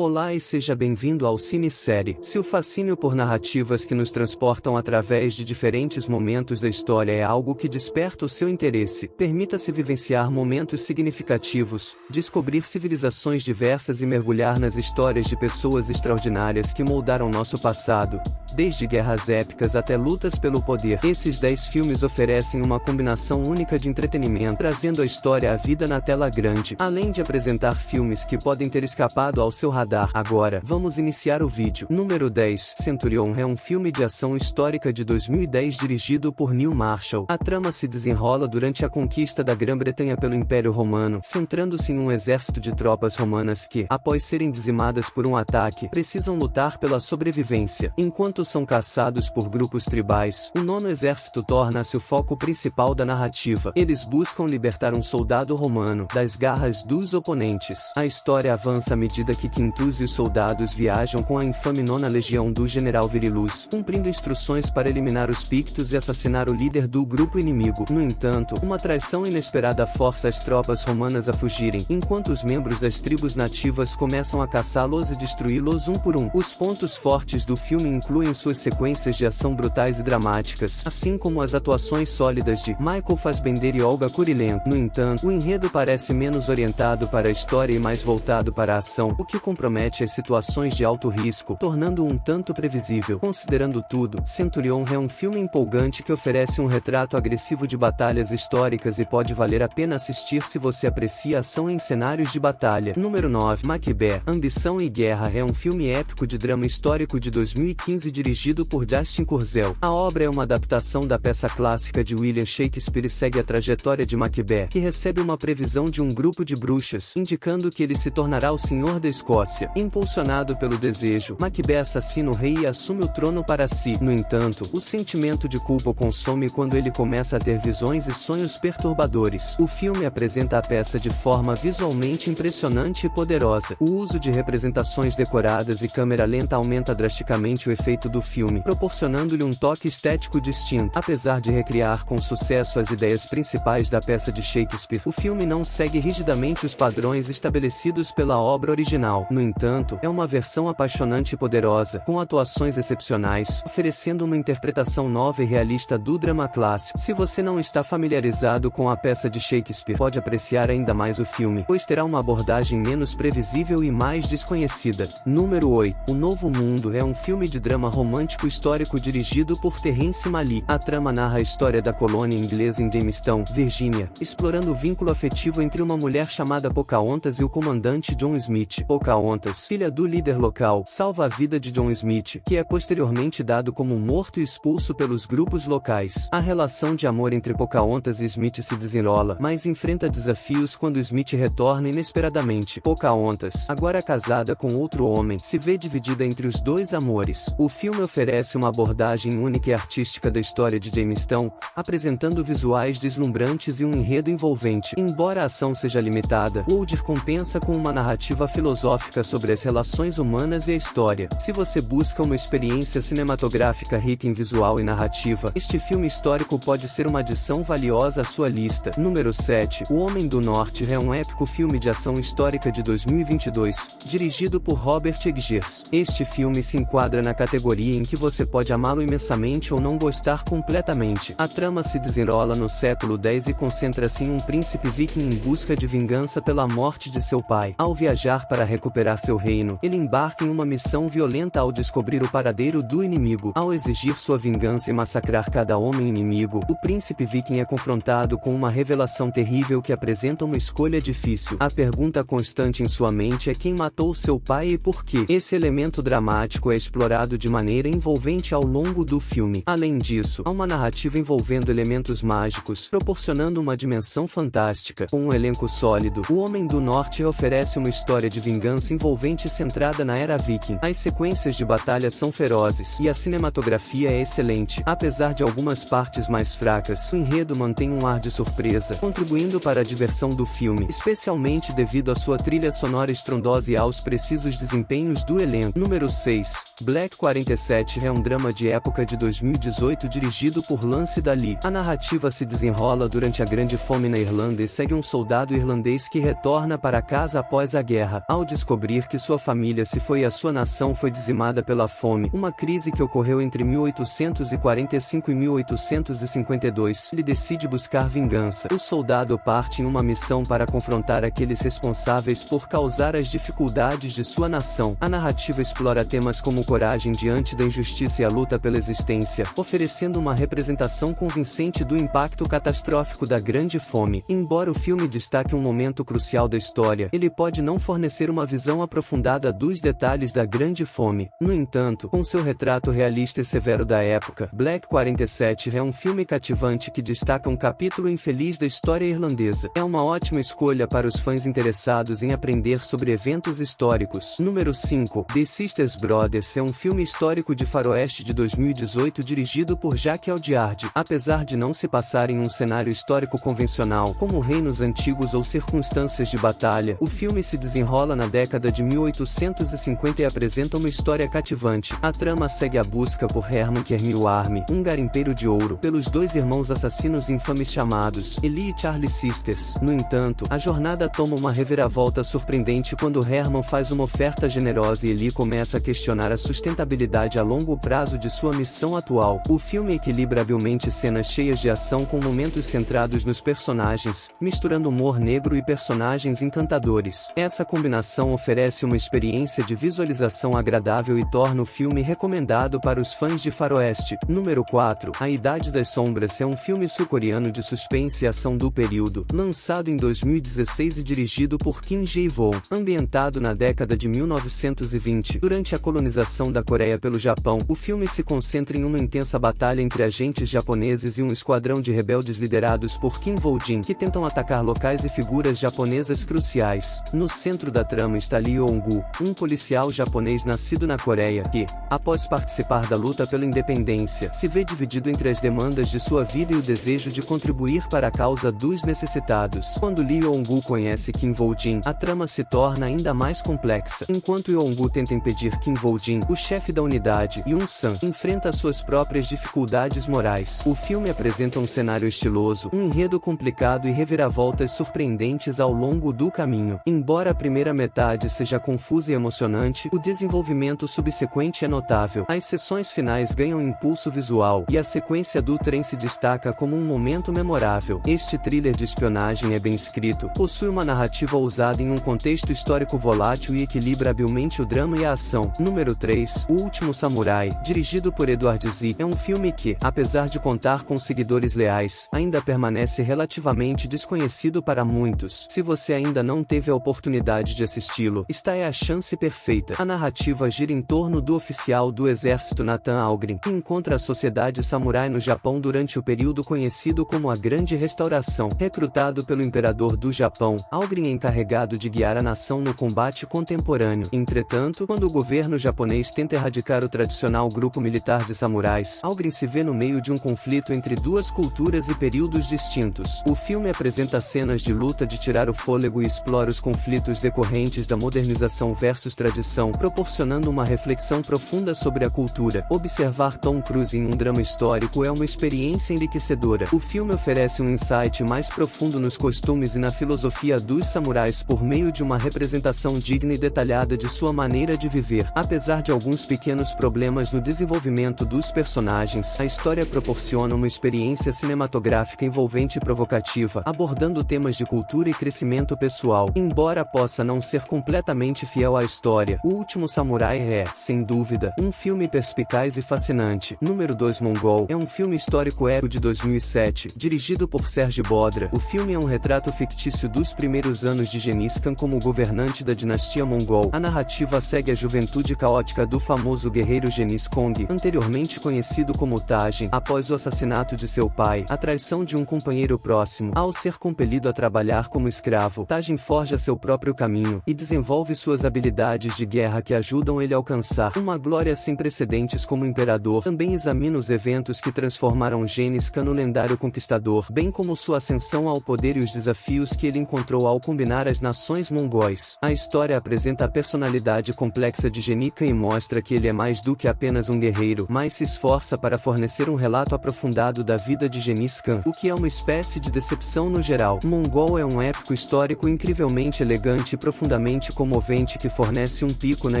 Olá e seja bem-vindo ao Cinesérie. Se o fascínio por narrativas que nos transportam através de diferentes momentos da história é algo que desperta o seu interesse, permita-se vivenciar momentos significativos, descobrir civilizações diversas e mergulhar nas histórias de pessoas extraordinárias que moldaram nosso passado, desde guerras épicas até lutas pelo poder. Esses 10 filmes oferecem uma combinação única de entretenimento, trazendo a história à vida na tela grande, além de apresentar filmes que podem ter escapado ao seu radar. Agora, vamos iniciar o vídeo. Número 10. Centurion é um filme de ação histórica de 2010 dirigido por Neil Marshall. A trama se desenrola durante a conquista da Grã-Bretanha pelo Império Romano, centrando-se em um exército de tropas romanas que, após serem dizimadas por um ataque, precisam lutar pela sobrevivência. Enquanto são caçados por grupos tribais, o nono exército torna-se o foco principal da narrativa. Eles buscam libertar um soldado romano das garras dos oponentes. A história avança à medida que Quintus e os soldados viajam com a infame nona legião do general Virilus, cumprindo instruções para eliminar os Pictos e assassinar o líder do grupo inimigo. No entanto, uma traição inesperada força as tropas romanas a fugirem, enquanto os membros das tribos nativas começam a caçá-los e destruí-los um por um. Os pontos fortes do filme incluem suas sequências de ação brutais e dramáticas, assim como as atuações sólidas de Michael Fassbender e Olga Kurylenko. No entanto, o enredo parece menos orientado para a história e mais voltado para a ação, o que compromete as situações de alto risco, tornando-o um tanto previsível. Considerando tudo, Centurion é um filme empolgante que oferece um retrato agressivo de batalhas históricas e pode valer a pena assistir se você aprecia ação em cenários de batalha. Número 9. Macbeth, Ambição e Guerra é um filme épico de drama histórico de 2015 dirigido por Justin Kurzel. A obra é uma adaptação da peça clássica de William Shakespeare e segue a trajetória de Macbeth, que recebe uma previsão de um grupo de bruxas, indicando que ele se tornará o Senhor da Escócia. Impulsionado pelo desejo, Macbeth assassina o rei e assume o trono para si. No entanto, o sentimento de culpa o consome quando ele começa a ter visões e sonhos perturbadores. O filme apresenta a peça de forma visualmente impressionante e poderosa. O uso de representações decoradas e câmera lenta aumenta drasticamente o efeito do filme, proporcionando-lhe um toque estético distinto. Apesar de recriar com sucesso as ideias principais da peça de Shakespeare, o filme não segue rigidamente os padrões estabelecidos pela obra original. No entanto, é uma versão apaixonante e poderosa, com atuações excepcionais, oferecendo uma interpretação nova e realista do drama clássico. Se você não está familiarizado com a peça de Shakespeare, pode apreciar ainda mais o filme, pois terá uma abordagem menos previsível e mais desconhecida. Número 8. O Novo Mundo é um filme de drama romântico histórico dirigido por Terrence Malick. A trama narra a história da colônia inglesa em Jamestown, Virgínia, explorando o vínculo afetivo entre uma mulher chamada Pocahontas e o comandante John Smith. Pocahontas, filha do líder local, salva a vida de John Smith, que é posteriormente dado como morto e expulso pelos grupos locais. A relação de amor entre Pocahontas e Smith se desenrola, mas enfrenta desafios quando Smith retorna inesperadamente. Pocahontas, agora casada com outro homem, se vê dividida entre os dois amores. O filme oferece uma abordagem única e artística da história de Jamestown, apresentando visuais deslumbrantes e um enredo envolvente. Embora a ação seja limitada, Wilder compensa com uma narrativa filosófica sobre as relações humanas e a história. Se você busca uma experiência cinematográfica rica em visual e narrativa, este filme histórico pode ser uma adição valiosa à sua lista. Número 7. O Homem do Norte é um épico filme de ação histórica de 2022, dirigido por Robert Eggers. Este filme se enquadra na categoria em que você pode amá-lo imensamente ou não gostar completamente. A trama se desenrola no século X e concentra-se em um príncipe viking em busca de vingança pela morte de seu pai. Ao viajar para recuperar seu reino, ele embarca em uma missão violenta ao descobrir o paradeiro do inimigo. Ao exigir sua vingança e massacrar cada homem inimigo, o príncipe viking é confrontado com uma revelação terrível que apresenta uma escolha difícil. A pergunta constante em sua mente é quem matou seu pai e por quê. Esse elemento dramático é explorado de maneira envolvente ao longo do filme. Além disso, há uma narrativa envolvendo elementos mágicos, proporcionando uma dimensão fantástica. Com um elenco sólido, O Homem do Norte oferece uma história de vingança envolvente centrada na era viking. As sequências de batalha são ferozes, e a cinematografia é excelente. Apesar de algumas partes mais fracas, o enredo mantém um ar de surpresa, contribuindo para a diversão do filme, especialmente devido à sua trilha sonora estrondosa e aos precisos desempenhos do elenco. Número 6. Black 47 é um drama de época de 2018 dirigido por Lance Dali. A narrativa se desenrola durante a Grande Fome na Irlanda e segue um soldado irlandês que retorna para casa após a guerra. Ao descobrir que sua família se foi e a sua nação foi dizimada pela fome, uma crise que ocorreu entre 1845 e 1852, ele decide buscar vingança. O soldado parte em uma missão para confrontar aqueles responsáveis por causar as dificuldades de sua nação. A narrativa explora temas como coragem diante da injustiça e a luta pela existência, oferecendo uma representação convincente do impacto catastrófico da Grande Fome. Embora o filme destaque um momento crucial da história, ele pode não fornecer uma visão aprofundada dos detalhes da Grande Fome. No entanto, com seu retrato realista e severo da época, Black 47 é um filme cativante que destaca um capítulo infeliz da história irlandesa. É uma ótima escolha para os fãs interessados em aprender sobre eventos históricos. Número 5. The Sisters Brothers é um filme histórico de faroeste de 2018 dirigido por Jacques Audiard. Apesar de não se passar em um cenário histórico convencional, como reinos antigos ou circunstâncias de batalha, o filme se desenrola na década de 1850 e apresenta uma história cativante. A trama segue a busca por Herman Kermiwarm, um garimpeiro de ouro, pelos dois irmãos assassinos infames chamados Eli e Charlie Sisters. No entanto, a jornada toma uma reviravolta surpreendente quando Herman faz uma oferta generosa e Eli começa a questionar a sustentabilidade a longo prazo de sua missão atual. O filme equilibra habilmente cenas cheias de ação com momentos centrados nos personagens, misturando humor negro e personagens encantadores. Essa combinação oferece uma experiência de visualização agradável e torna o filme recomendado para os fãs de faroeste. Número 4. A Idade das Sombras é um filme sul-coreano de suspense e ação do período, lançado em 2016 e dirigido por Kim Jae-won. Ambientado na década de 1920, durante a colonização da Coreia pelo Japão, o filme se concentra em uma intensa batalha entre agentes japoneses e um esquadrão de rebeldes liderados por Kim Woo-jin, que tentam atacar locais e figuras japonesas cruciais. No centro da trama está Lee Yong-gu, um policial japonês nascido na Coreia, que, após participar da luta pela independência, se vê dividido entre as demandas de sua vida e o desejo de contribuir para a causa dos necessitados. Quando Lee Yong-gu conhece Kim Woo-jin, a trama se torna ainda mais complexa. Enquanto Yong-gu tenta impedir Kim Woo-jin, o chefe da unidade, Yun-san, enfrenta suas próprias dificuldades morais. O filme apresenta um cenário estiloso, um enredo complicado e reviravoltas surpreendentes ao longo do caminho. Embora a primeira metade seja confusa e emocionante, o desenvolvimento subsequente é notável. As sessões finais ganham impulso visual, e a sequência do trem se destaca como um momento memorável. Este thriller de espionagem é bem escrito, possui uma narrativa ousada em um contexto histórico volátil e equilibra habilmente o drama e a ação. Número 3. O Último Samurai, dirigido por Edward Zee, é um filme que, apesar de contar com seguidores leais, ainda permanece relativamente desconhecido para muitos. Se você ainda não teve a oportunidade de assisti-lo, esta é a chance perfeita. A narrativa gira em torno do oficial do exército Nathan Algren, que encontra a sociedade samurai no Japão durante o período conhecido como a Grande Restauração. Recrutado pelo imperador do Japão, Algren é encarregado de guiar a nação no combate contemporâneo. Entretanto, quando o governo japonês tenta erradicar o tradicional grupo militar de samurais, Algren se vê no meio de um conflito entre duas culturas e períodos distintos. O filme apresenta cenas de luta de tirar o fôlego e explora os conflitos decorrentes da modernização versus tradição, proporcionando uma reflexão profunda sobre a cultura. Observar Tom Cruise em um drama histórico é uma experiência enriquecedora. O filme oferece um insight mais profundo nos costumes e na filosofia dos samurais por meio de uma representação digna e detalhada de sua maneira de viver. Apesar de alguns pequenos problemas no desenvolvimento dos personagens, a história proporciona uma experiência cinematográfica envolvente e provocativa, abordando temas de cultura e crescimento pessoal. Embora possa não ser completamente fiel à história, O Último Samurai é, sem dúvida, um filme perspicaz e fascinante. Número 2. Mongol é um filme histórico épico de 2007, dirigido por Serge Bodra. O filme é um retrato fictício dos primeiros anos de Genghis Khan como governante da dinastia Mongol. A narrativa segue a juventude caótica do famoso guerreiro Genghis Kong, anteriormente conhecido como Tajen. Após o assassinato de seu pai, a traição de um companheiro próximo, ao ser compelido a trabalhar como escravo, Tajen forja seu próprio caminho, e desenvolve suas habilidades de guerra que ajudam ele a alcançar uma glória sem precedentes como imperador. Também examina os eventos que transformaram Genghis Khan no lendário conquistador, bem como sua ascensão ao poder e os desafios que ele encontrou ao combinar as nações mongóis. A história apresenta a personalidade complexa de Genghis Khan e mostra que ele é mais do que apenas um guerreiro, mas se esforça para fornecer um relato aprofundado da vida de Gengis Khan, o que é uma espécie de decepção no geral. Mongol é um épico histórico incrivelmente elegante e profundamente comovente que fornece um pico na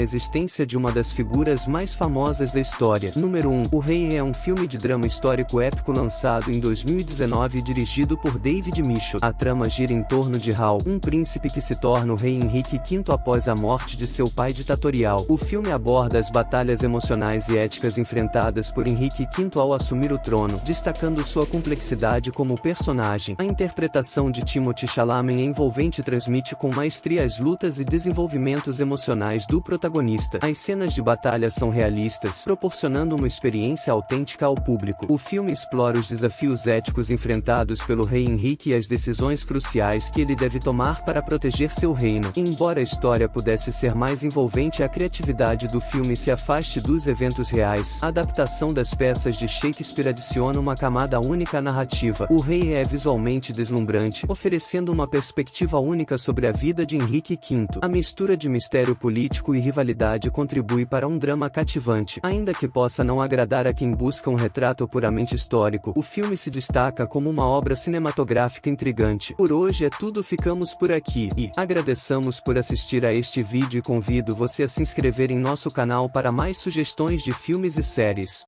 existência de uma das figuras mais famosas da história. Número 1. O Rei é um filme de drama histórico épico lançado em 2019 e dirigido por David Michôd. A trama gira em torno de Hal, um príncipe que se torna o rei Henrique V após a morte de seu pai ditatorial. O filme aborda as batalhas emocionais e éticas enfrentadas por Henrique V ao assumir o trono, destacando sua complexidade como personagem. A interpretação de Timothée Chalamet é envolvente e transmite com maestria as lutas e desenvolvimentos emocionais do protagonista. As cenas de batalha são realistas, proporcionando uma experiência autêntica ao público. O filme explora os desafios éticos enfrentados pelo rei Henrique e as decisões cruciais que ele deve tomar para proteger seu reino. Embora a história pudesse ser mais envolvente e a criatividade do filme se afaste dos eventos reais, a adaptação das peças de Shakespeare adiciona uma camada única à narrativa. O Rei é visualmente deslumbrante, oferecendo uma perspectiva única sobre a vida de Henrique V. A mistura de mistério político e rivalidade contribui para um drama cativante. Ainda que possa não agradar a quem busca um retrato puramente histórico, o filme se destaca como uma obra cinematográfica intrigante. Por hoje é tudo, ficamos por aqui e agradecemos por assistir a este vídeo e convido você a se inscrever em nosso canal para mais sugestões de filmes e séries.